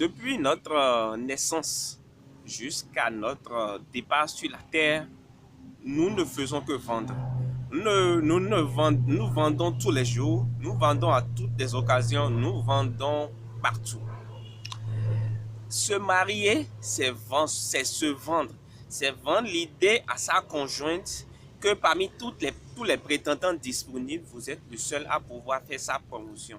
Depuis notre naissance jusqu'à notre départ sur la terre, nous ne faisons que vendre. Nous vendons tous les jours, nous vendons à toutes les occasions, nous vendons partout. Se marier, c'est se vendre. C'est vendre l'idée à sa conjointe que parmi tous les prétendants disponibles, vous êtes le seul à pouvoir faire sa promotion.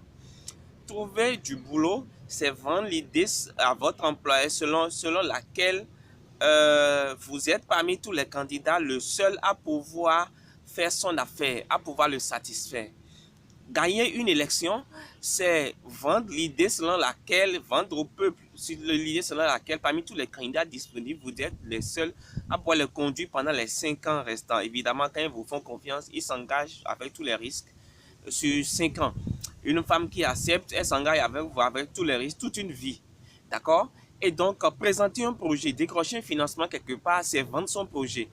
Trouver du boulot, c'est vendre l'idée à votre employeur selon laquelle vous êtes parmi tous les candidats le seul à pouvoir faire son affaire, à pouvoir le satisfaire. Gagner une élection, c'est vendre l'idée selon laquelle, vendre au peuple, l'idée selon laquelle parmi tous les candidats disponibles, vous êtes les seuls à pouvoir le conduire pendant les 5 ans restants. Évidemment, quand ils vous font confiance, ils s'engagent avec tous les risques sur 5 ans. Une femme qui accepte, elle s'engage avec vous avec tous les risques, toute une vie. D'accord? Et donc, présenter un projet, décrocher un financement quelque part, c'est vendre son projet.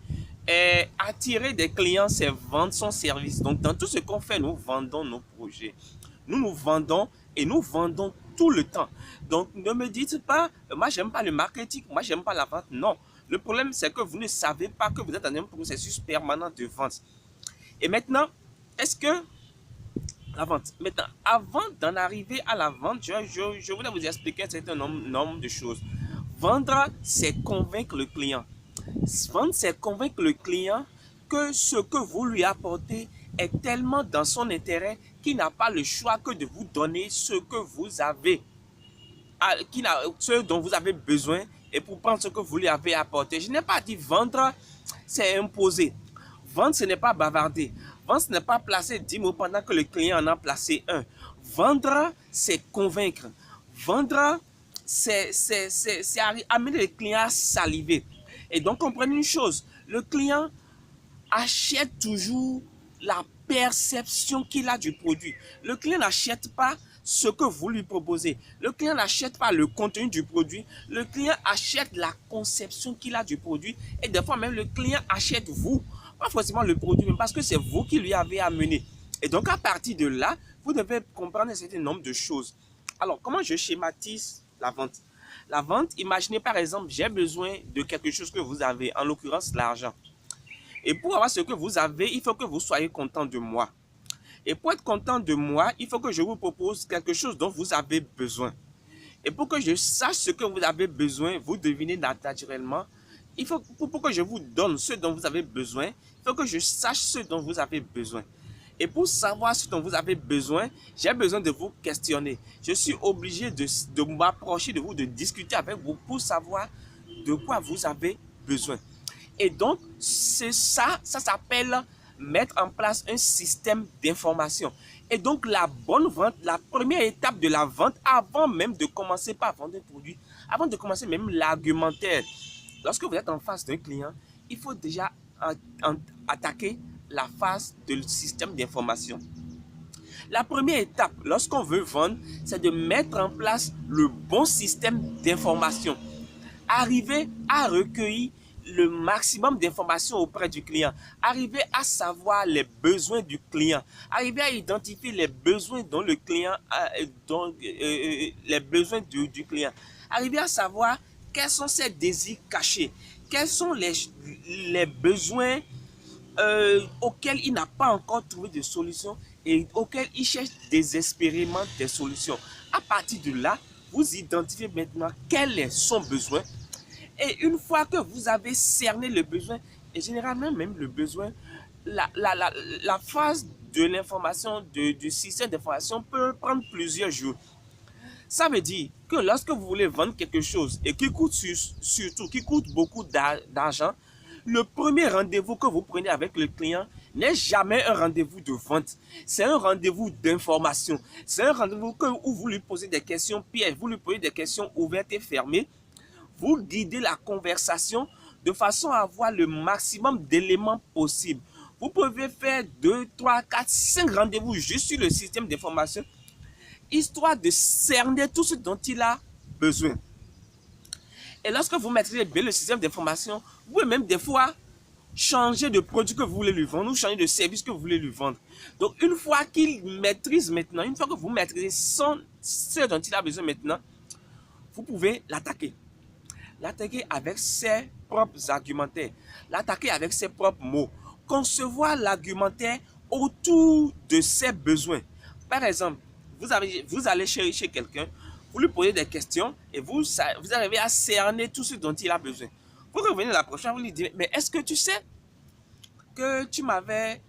Et attirer des clients, c'est vendre son service. Donc, dans tout ce qu'on fait, nous vendons nos projets. Nous vendons et nous vendons tout le temps. Donc, ne me dites pas, moi, j'aime pas le marketing, moi, j'aime pas la vente. Non. Le problème, c'est que vous ne savez pas que vous êtes dans un processus permanent de vente. Et maintenant, est-ce que la vente. Maintenant, avant d'en arriver à la vente, je voulais vous expliquer un certain nombre de choses. Vendre, c'est convaincre le client. Vendre, c'est convaincre le client que ce que vous lui apportez est tellement dans son intérêt qu'il n'a pas le choix que de vous donner ce que vous avez, ce dont vous avez besoin et pour prendre ce que vous lui avez apporté. Je n'ai pas dit vendre, c'est imposer. Vendre, ce n'est pas bavarder. Vendre, ce n'est pas placer 10 mots pendant que le client en a placé un. Vendre, c'est convaincre. Vendre, c'est amener le client à saliver. Et donc, comprenez une chose, le client achète toujours la perception qu'il a du produit. Le client n'achète pas ce que vous lui proposez. Le client n'achète pas le contenu du produit. Le client achète la conception qu'il a du produit. Et des fois même, le client achète vous. Pas forcément le produit, mais parce que c'est vous qui lui avez amené. Et donc, à partir de là, vous devez comprendre un certain nombre de choses. Alors, comment je schématise la vente? La vente, imaginez par exemple, j'ai besoin de quelque chose que vous avez, en l'occurrence l'argent. Et pour avoir ce que vous avez, il faut que vous soyez content de moi. Et pour être content de moi, il faut que je vous propose quelque chose dont vous avez besoin. Et pour que je sache ce que vous avez besoin, vous devinez naturellement, pour que je vous donne ce dont vous avez besoin, il faut que je sache ce dont vous avez besoin. Et pour savoir ce dont vous avez besoin, j'ai besoin de vous questionner. Je suis obligé de m'approcher de vous, de discuter avec vous pour savoir de quoi vous avez besoin. Et donc, c'est ça s'appelle mettre en place un système d'information. Et donc, la bonne vente, la première étape de la vente, avant même de commencer par vendre un produit, avant de commencer même l'argumentaire, lorsque vous êtes en face d'un client, il faut déjà attaquer la phase du système d'information. La première étape, lorsqu'on veut vendre, c'est de mettre en place le bon système d'information. Arriver à recueillir le maximum d'informations auprès du client, arriver à savoir les besoins du client, arriver à identifier les besoins dont le client les besoins du client, arriver à savoir quels sont ses désirs cachés, quels sont les besoins auxquels il n'a pas encore trouvé de solution et auxquels il cherche désespérément des solutions. À partir de là, vous identifiez maintenant quel est son besoin. Et une fois que vous avez cerné le besoin, et généralement même le besoin, la phase de l'information, du système d'information peut prendre plusieurs jours. Ça veut dire que lorsque vous voulez vendre quelque chose et qui coûte surtout, qui coûte beaucoup d'argent, le premier rendez-vous que vous prenez avec le client n'est jamais un rendez-vous de vente. C'est un rendez-vous d'information. C'est un rendez-vous où vous lui posez des questions pièges, vous lui posez des questions ouvertes et fermées. Vous guidez la conversation de façon à avoir le maximum d'éléments possibles. Vous pouvez faire 2, 3, 4, 5 rendez-vous juste sur le système d'information, histoire de cerner tout ce dont il a besoin. Et lorsque vous maîtrisez bien le système d'information, vous pouvez même des fois changer de produit que vous voulez lui vendre ou changer de service que vous voulez lui vendre. Donc, une fois qu'il maîtrise maintenant, une fois que vous maîtrisez ce dont il a besoin maintenant, vous pouvez l'attaquer. L'attaquer avec ses propres argumentaires. L'attaquer avec ses propres mots. Concevoir l'argumentaire autour de ses besoins. Par exemple, vous allez chez quelqu'un, vous lui posez des questions et vous arrivez à cerner tout ce dont il a besoin. Vous revenez la prochaine fois, vous lui dites, mais est-ce que tu sais que tu m'avais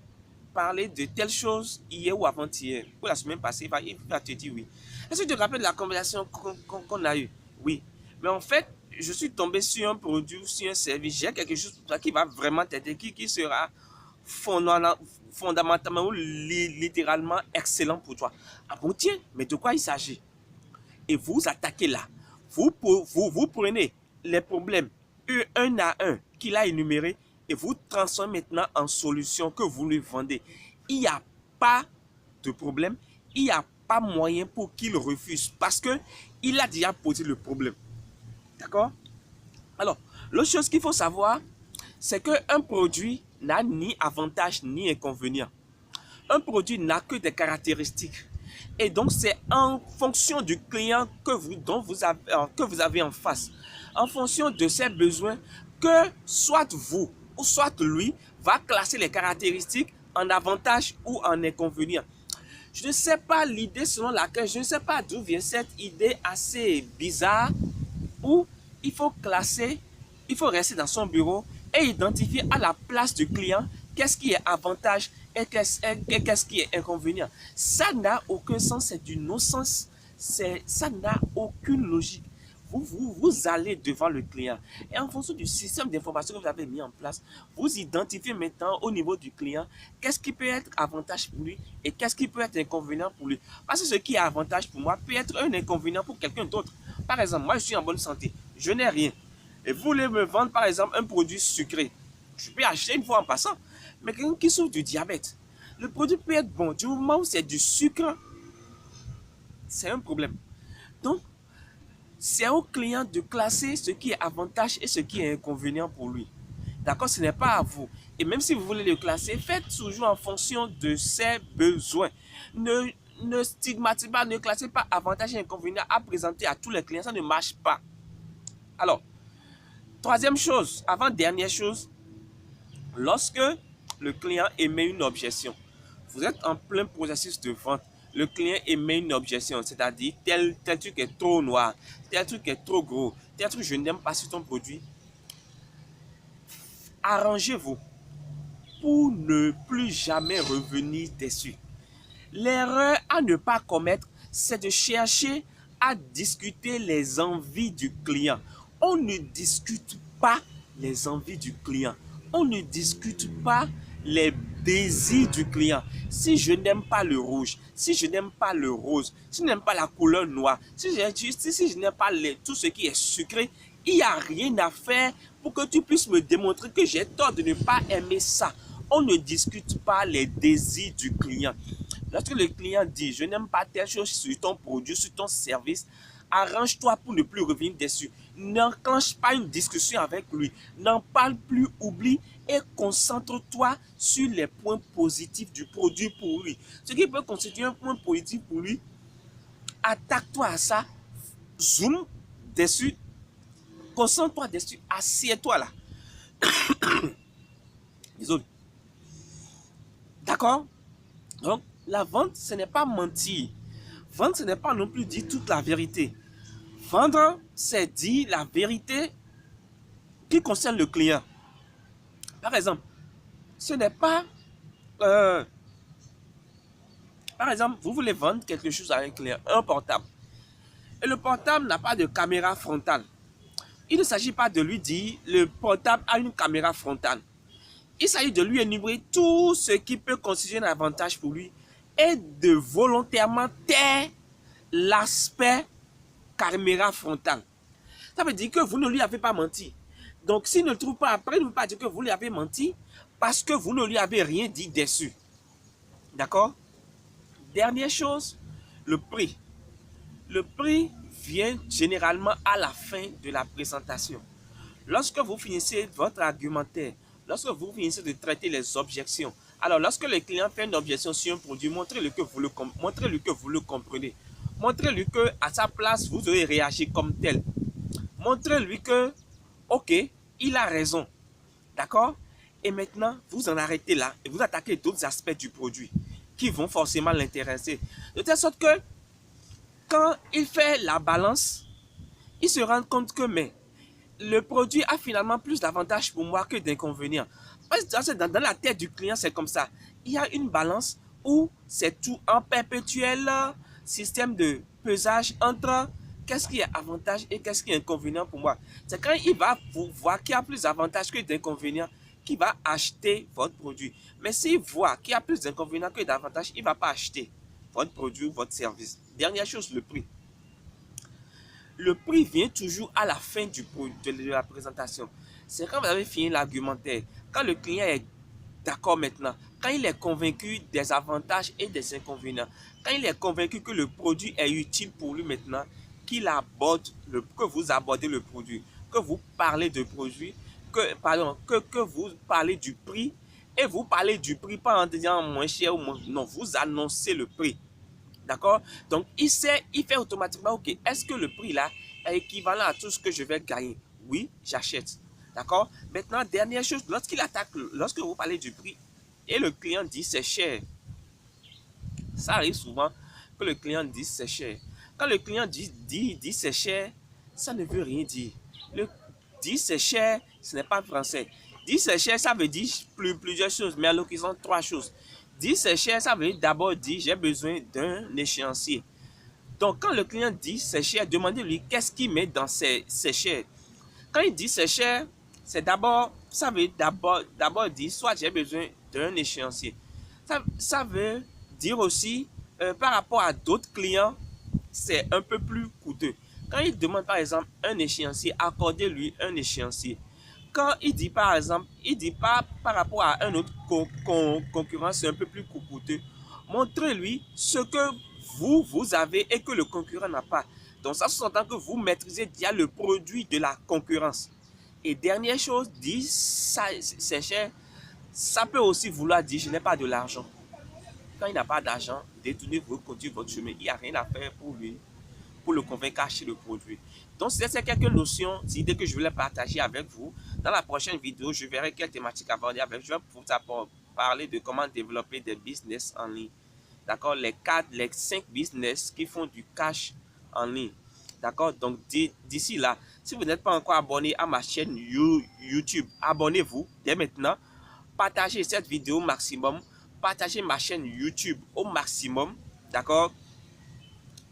parlé de telle chose hier ou avant-hier, ou la semaine passée, il va te dire oui. Est-ce que tu te rappelles de la conversation qu'on a eue? Oui. Mais en fait, je suis tombé sur un produit, sur un service, j'ai quelque chose pour toi qui va vraiment t'aider, qui sera fondamentalement ou littéralement excellent pour toi. Ah bon, tiens, mais de quoi il s'agit? Et vous attaquez là. Vous prenez les problèmes un à un qu'il a énumérés et vous transformez maintenant en solution que vous lui vendez. Il n'y a pas de problème, il n'y a pas moyen pour qu'il refuse parce qu'il a déjà posé le problème. D'accord? Alors, l'autre chose qu'il faut savoir, c'est qu'un produit n'a ni avantage ni inconvénient. Un produit n'a que des caractéristiques. Et donc, c'est en fonction du client que vous avez en face, en fonction de ses besoins, que soit vous ou soit lui va classer les caractéristiques en avantage ou en inconvénient. Je ne sais pas l'idée selon laquelle, je ne sais pas d'où vient cette idée assez bizarre où il faut rester dans son bureau et identifier à la place du client qu'est-ce qui est avantage et qu'est-ce qui est inconvénient. Ça n'a aucun sens, c'est du non-sens, ça n'a aucune logique. Vous allez devant le client et en fonction du système d'information que vous avez mis en place, vous identifiez maintenant au niveau du client qu'est-ce qui peut être avantage pour lui et qu'est-ce qui peut être inconvénient pour lui. Parce que ce qui est avantage pour moi peut être un inconvénient pour quelqu'un d'autre. Par exemple, moi je suis en bonne santé, je n'ai rien. Et vous voulez me vendre par exemple un produit sucré. Je peux acheter une fois en passant. Mais quelqu'un qui souffre du diabète, le produit peut être bon. Du moment où c'est du sucre, c'est un problème. Donc, c'est au client de classer ce qui est avantage et ce qui est inconvénient pour lui. D'accord? Ce n'est pas à vous. Et même si vous voulez le classer, faites toujours en fonction de ses besoins. Ne stigmatisez pas, ne classez pas avantage et inconvénient à présenter à tous les clients. Ça ne marche pas. Alors, troisième chose, avant-dernière chose, lorsque le client émet une objection, vous êtes en plein processus de vente, le client émet une objection, c'est-à-dire tel truc est trop noir, tel truc est trop gros, tel truc je n'aime pas sur ton produit. Arrangez-vous pour ne plus jamais revenir déçu. L'erreur à ne pas commettre, c'est de chercher à discuter les envies du client. On ne discute pas les envies du client. On ne discute pas les désirs du client. Si je n'aime pas le rouge, si je n'aime pas le rose, si je n'aime pas la couleur noire, si je n'aime pas tout ce qui est sucré, il n'y a rien à faire pour que tu puisses me démontrer que j'ai tort de ne pas aimer ça. On ne discute pas les désirs du client. Lorsque le client dit « je n'aime pas telle chose sur ton produit, sur ton service », arrange-toi pour ne plus revenir dessus. N'enclenche pas une discussion avec lui. N'en parle plus, oublie et concentre-toi sur les points positifs du produit pour lui. Ce qui peut constituer un point positif pour lui, attaque-toi à ça, zoom dessus, concentre-toi dessus, assieds-toi là. Désolé. D'accord? Donc, la vente, ce n'est pas mentir. Vendre, ce n'est pas non plus dire toute la vérité. Vendre, c'est dire la vérité qui concerne le client. Par exemple, ce n'est pas... par exemple, vous voulez vendre quelque chose à un client, un portable. Et le portable n'a pas de caméra frontale. Il ne s'agit pas de lui dire le portable a une caméra frontale. Il s'agit de lui énumérer tout ce qui peut constituer un avantage pour lui et de volontairement taire l'aspect caméra frontale. Ça veut dire que vous ne lui avez pas menti. Donc, s'il ne le trouve pas après, il ne veut pas dire que vous lui avez menti parce que vous ne lui avez rien dit dessus. D'accord? Dernière chose, le prix. Le prix vient généralement à la fin de la présentation. Lorsque vous finissez votre argumentaire, lorsque vous finissez de traiter les objections, alors lorsque le client fait une objection sur un produit, montrez-lui que vous le comprenez. Montrez-lui que à sa place, vous aurez réagi comme tel. Montrez-lui que, ok, il a raison. D'accord? Et maintenant, vous en arrêtez là et vous attaquez d'autres aspects du produit qui vont forcément l'intéresser. De telle sorte que quand il fait la balance, il se rend compte que mais le produit a finalement plus d'avantages pour moi que d'inconvénients. Parce que dans la tête du client, c'est comme ça. Il y a une balance où c'est tout en perpétuel système de pesage entre qu'est-ce qui est avantage et qu'est-ce qui est inconvénient pour moi. C'est quand il va voir qu'il y a plus d'avantages que d'inconvénients qu'il va acheter votre produit. Mais s'il voit qu'il y a plus d'inconvénients que d'avantages, il ne va pas acheter votre produit ou votre service. Dernière chose, le prix. Le prix vient toujours à la fin de la présentation. C'est quand vous avez fini l'argumentaire, quand le client est d'accord maintenant, quand il est convaincu des avantages et des inconvénients, quand il est convaincu que le produit est utile pour lui maintenant, que vous abordez le produit, que vous parlez de produit, que vous parlez du prix, et vous parlez du prix pas en disant moins cher ou moins, non, vous annoncez le prix. D'accord? Donc, il fait automatiquement, ok, est-ce que le prix là est équivalent à tout ce que je vais gagner? Oui, j'achète. D'accord? Maintenant, dernière chose, lorsque vous parlez du prix et le client dit c'est cher, ça arrive souvent que le client dise c'est cher. Quand le client dit c'est cher, ça ne veut rien dire. Le dit c'est cher, ce n'est pas français. Dit c'est cher, ça veut dire plusieurs choses, mais à l'occasion, 3 choses. Dit c'est cher, ça veut d'abord dire j'ai besoin d'un échéancier. Donc, quand le client dit c'est cher, demandez-lui qu'est-ce qu'il met dans c'est cher. Quand il dit c'est cher, ça veut d'abord dire soit j'ai besoin d'un échéancier. Ça veut dire aussi, par rapport à d'autres clients, c'est un peu plus coûteux. Quand il demande par exemple un échéancier, accordez-lui un échéancier. Quand il dit par exemple, il dit pas par rapport à un autre concurrent, c'est un peu plus coûteux. Montrez-lui ce que vous avez et que le concurrent n'a pas. Donc ça sous-entend que vous maîtrisez déjà le produit de la concurrence. Et dernière chose, dit ça c'est cher, ça peut aussi vouloir dire je n'ai pas de l'argent. Quand il n'a pas d'argent, détournez-vous, continuez votre chemin. Il n'y a rien à faire pour lui, pour le convaincre à acheter le produit. Donc, c'est quelques notions, idées que je voulais partager avec vous. Dans la prochaine vidéo, je verrai quelle thématique aborder avec vous. Je vais vous parler de comment développer des business en ligne. D'accord? Les 5 business qui font du cash en ligne. D'accord? Donc, d'ici là, si vous n'êtes pas encore abonné à ma chaîne YouTube, abonnez-vous dès maintenant. Partagez cette vidéo au maximum. Partagez ma chaîne YouTube au maximum. D'accord?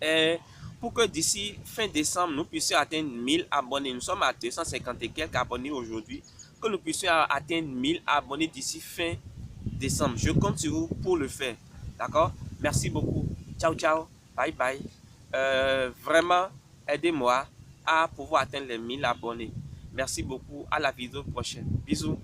Et pour que d'ici fin décembre, nous puissions atteindre 1000 abonnés. Nous sommes à 250 et quelques abonnés aujourd'hui. Que nous puissions atteindre 1000 abonnés d'ici fin décembre. Je compte sur vous pour le faire. D'accord? Merci beaucoup. Ciao, ciao. Bye, bye. Vraiment, aidez-moi à pouvoir atteindre les 1000 abonnés. Merci beaucoup. À la vidéo prochaine. Bisous.